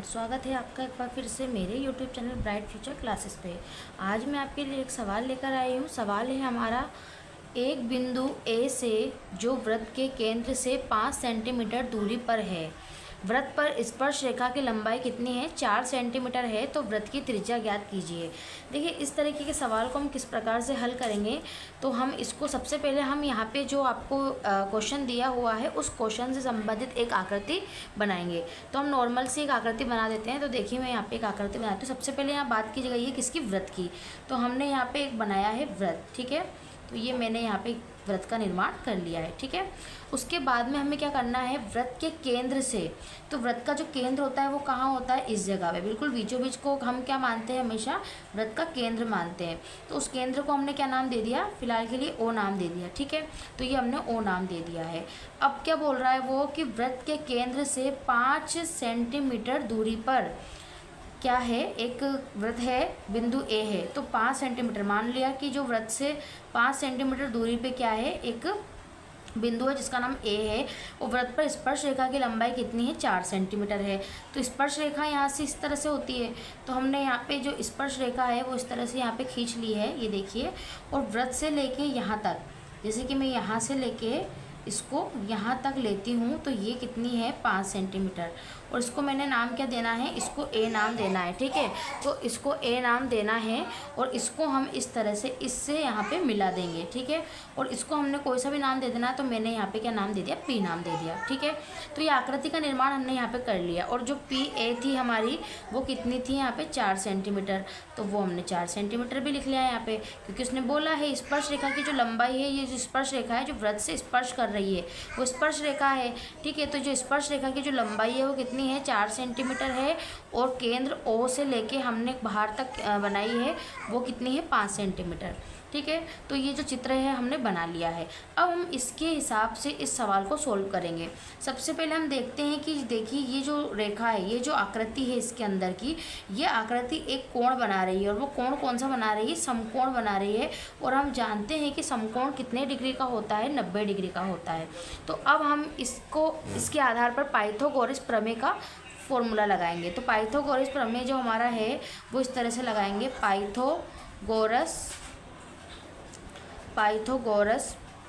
स्वागत है आपका एक बार फिर से मेरे YouTube channel bright future classes पे। आज मैं आपके लिए एक सवाल लेकर आई हूँ। सवाल है हमारा, एक बिंदु A से जो वृत्त के केंद्र से 5 सेंटीमीटर दूरी पर है, वृत्त पर स्पर्श रेखा की लंबाई कितनी है? 4 सेंटीमीटर है, तो वृत्त की त्रिज्या ज्ञात कीजिए। देखिए, इस तरीके के सवाल को हम किस प्रकार से हल करेंगे, तो हम इसको सबसे पहले हम यहाँ पे जो आपको क्वेश्चन दिया हुआ है उस क्वेश्चन से संबंधित एक आकृति बनाएंगे। तो हम नॉर्मल से एक आकृति बना देते हैं। तो देखिए, मैं यहाँ पे एक आकृति बनाती हूँ। सबसे पहले यहाँ बात की गई है किसकी? वृत्त की। तो हमने यहाँ पे एक बनाया है वृत्त, ठीक है। तो ये मैंने यहाँ पे वृत्त का निर्माण कर लिया है, ठीक है। उसके बाद में हमें क्या करना है? वृत्त के केंद्र से, तो वृत्त का जो केंद्र होता है वो कहाँ होता है? इस जगह पे, बिल्कुल बीचों बीच को हम क्या मानते हैं? हमेशा वृत्त का केंद्र मानते हैं। तो उस केंद्र को हमने क्या नाम दे दिया? फिलहाल के लिए ओ नाम दे दिया, ठीक है। तो ये हमने ओ नाम दे दिया है। अब क्या बोल रहा है वो कि वृत्त के केंद्र से 5 सेंटीमीटर दूरी पर क्या है? एक वृत्त है, बिंदु ए है, तो 5 सेंटीमीटर मान लिया कि जो वृत्त से 5 सेंटीमीटर दूरी पे क्या है? एक बिंदु है जिसका नाम ए है, और वृत्त पर स्पर्श रेखा की लंबाई कितनी है? 4 सेंटीमीटर है। तो स्पर्श रेखा यहाँ से इस तरह से होती है, तो हमने यहाँ पे जो स्पर्श रेखा है वो इस तरह से यहाँ पे खींच ली है, ये देखिए। और वृत्त से लेके यहाँ तक, जैसे कि मैं यहाँ से लेके इसको यहाँ तक लेती हूँ, तो ये कितनी है? 5 सेंटीमीटर। और इसको मैंने नाम क्या देना है? इसको ए नाम देना है, ठीक है। तो इसको ए नाम देना है, और इसको हम इस तरह से इससे यहाँ पे मिला देंगे, ठीक है। और इसको हमने कोई सा भी नाम दे देना है, तो मैंने यहाँ पे क्या नाम दे दिया? पी नाम दे दिया, ठीक है। तो ये आकृति का निर्माण हमने यहाँ पे कर लिया। और जो पी ए थी हमारी, वो कितनी थी यहाँ पे? 4 सेंटीमीटर। तो वो हमने 4 सेंटीमीटर भी लिख लिया है यहाँ पे, क्योंकि उसने बोला है स्पर्श रेखा की जो लंबाई है, ये जो स्पर्श रेखा है जो वृत्त से स्पर्श कर रही है वो स्पर्श रेखा है, ठीक है। तो जो स्पर्श रेखा की जो लंबाई है वो कितनी है? 4 सेंटीमीटर है। और केंद्र ओ से लेके हमने बाहर तक बनाई है, वो कितनी है? 5 सेंटीमीटर, ठीक है। तो ये जो चित्र है हमने बना लिया है। अब हम इसके हिसाब से इस सवाल को सोल्व करेंगे। सबसे पहले हम देखते हैं कि देखिए, ये जो रेखा है, ये जो आकृति है इसके अंदर की, ये आकृति एक कोण बना रही है। और वो कोण कौन सा बना रही है? समकोण बना रही है। और हम जानते हैं कि समकोण कितने डिग्री का होता है? 90 डिग्री का होता है। तो अब हम इसके आधार पर पाइथागोरस प्रमेय का फॉर्मूला लगाएंगे। तो पाइथागोरस प्रमेय जो हमारा है वो इस तरह से लगाएंगे, पाइथागोरस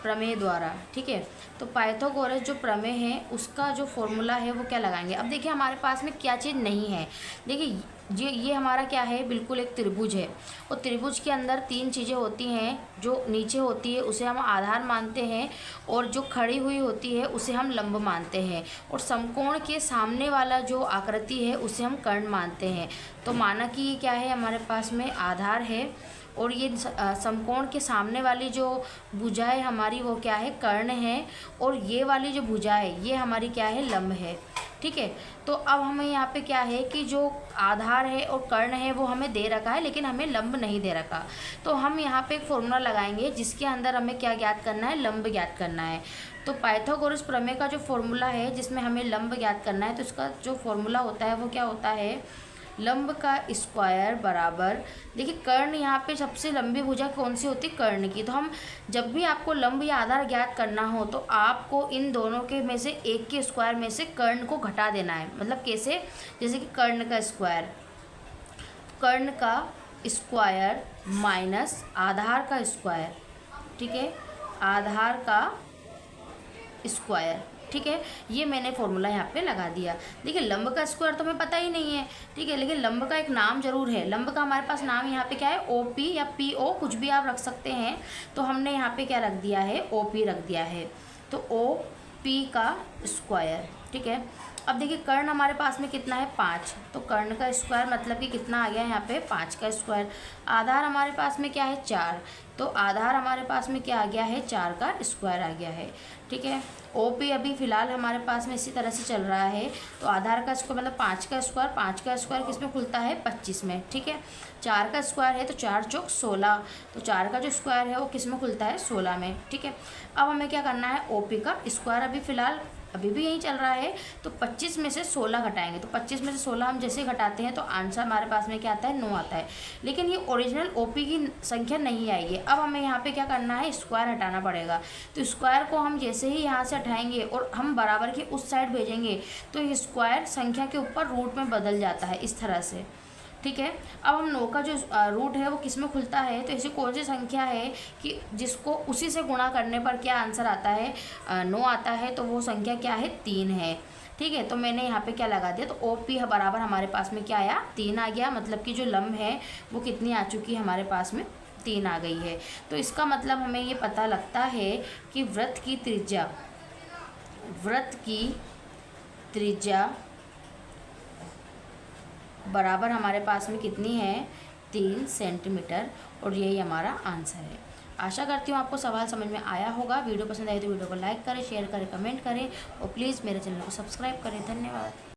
प्रमेय द्वारा, ठीक है। तो पाइथागोरस जो प्रमेय है उसका जो फॉर्मूला है वो क्या लगाएंगे? अब देखिए, हमारे पास में क्या चीज़ नहीं है। देखिए, ये हमारा क्या है? बिल्कुल एक त्रिभुज है। और त्रिभुज के अंदर 3 चीज़ें होती हैं। जो नीचे होती है उसे हम आधार मानते हैं, और जो खड़ी हुई होती है उसे हम लंब मानते हैं, और समकोण के सामने वाला जो आकृति है उसे हम कर्ण मानते हैं। तो माना कि ये क्या है? हमारे पास में आधार है, और ये समकोण के सामने वाली जो भुजा है हमारी वो क्या है? कर्ण है। और ये वाली जो भुजा है ये हमारी क्या है? लंब है, ठीक है। तो अब हमें यहाँ पे क्या है कि जो आधार है और कर्ण है वो हमें दे रखा है, लेकिन हमें लंब नहीं दे रखा। तो हम यहाँ पे एक फॉर्मूला लगाएंगे जिसके अंदर हमें क्या ज्ञात करना है? लंब ज्ञात करना है। तो पाइथागोरस प्रमेय का जो फॉर्मूला है जिसमें हमें लंब ज्ञात करना है, तो इसका जो फॉर्मूला होता है वो क्या होता है? लंब का स्क्वायर बराबर, देखिए कर्ण यहाँ पे सबसे लंबी भुजा कौन सी होती है? कर्ण की। तो हम जब भी आपको लंब या आधार ज्ञात करना हो तो आपको इन दोनों के में से एक के स्क्वायर में से कर्ण को घटा देना है। मतलब कैसे? जैसे कि कर्ण का स्क्वायर माइनस आधार का स्क्वायर, ठीक है, आधार का स्क्वायर, ठीक है। ये मैंने फॉर्मूला यहाँ पे लगा दिया। देखिए, लंब का स्क्वायर तो हमें पता ही नहीं है, ठीक है, लेकिन लंब का एक नाम जरूर है। लंब का हमारे पास नाम यहाँ पे क्या है? OP या PO, कुछ भी आप रख सकते हैं। तो हमने यहाँ पे क्या रख दिया है? OP रख दिया है। तो OP का स्क्वायर, ठीक है। अब देखिए, कर्ण हमारे पास में कितना है? 5। तो कर्ण का स्क्वायर मतलब कि कितना आ गया यहाँ पे? 5 का स्क्वायर। आधार हमारे पास में क्या है? 4। तो आधार हमारे पास में क्या आ गया है? 4 का स्क्वायर आ गया है, ठीक है। OP अभी फ़िलहाल हमारे पास में इसी तरह से चल रहा है। तो आधार का स्क्वायर मतलब 5 का स्क्वायर किस में खुलता है? 25 में, ठीक है। 4 का स्क्वायर है तो 4 चौक 16, तो 4 का जो स्क्वायर है वो किस में खुलता है? 16 में, ठीक है। अब हमें क्या करना है? OP का स्क्वायर अभी फ़िलहाल अभी भी यही चल रहा है। तो 25 में से 16 घटाएंगे, तो 25 में से 16 हम जैसे घटाते हैं तो आंसर हमारे पास में क्या आता है, 9 आता है। लेकिन ये ओरिजिनल ओपी की संख्या नहीं आएगी। अब हमें यहाँ पे क्या करना है, स्क्वायर हटाना पड़ेगा। तो स्क्वायर को हम जैसे ही यहाँ से हटाएंगे और हम बराबर की उस साइड भेजेंगे तो ये स्क्वायर संख्या के ऊपर रूट में बदल जाता है इस तरह से, ठीक है। अब हम 9 का जो रूट है वो किस में खुलता है, तो ऐसी कौन सी संख्या है कि जिसको उसी से गुणा करने पर क्या आंसर आता है, 9 आता है। तो वो संख्या क्या है, 3 है, ठीक है। तो मैंने यहाँ पे क्या लगा दिया, तो OP बराबर हमारे पास में क्या आया, 3 आ गया। मतलब कि जो लंब है वो कितनी आ चुकी है हमारे पास में, 3 आ गई है। तो इसका मतलब हमें ये पता लगता है कि वृत्त की त्रिज्या बराबर हमारे पास में कितनी है, 3 सेंटीमीटर। और यही हमारा आंसर है। आशा करती हूँ आपको सवाल समझ में आया होगा। वीडियो पसंद आई तो वीडियो को लाइक करें, शेयर करें, कमेंट करें और प्लीज़ मेरे चैनल को सब्सक्राइब करें। धन्यवाद।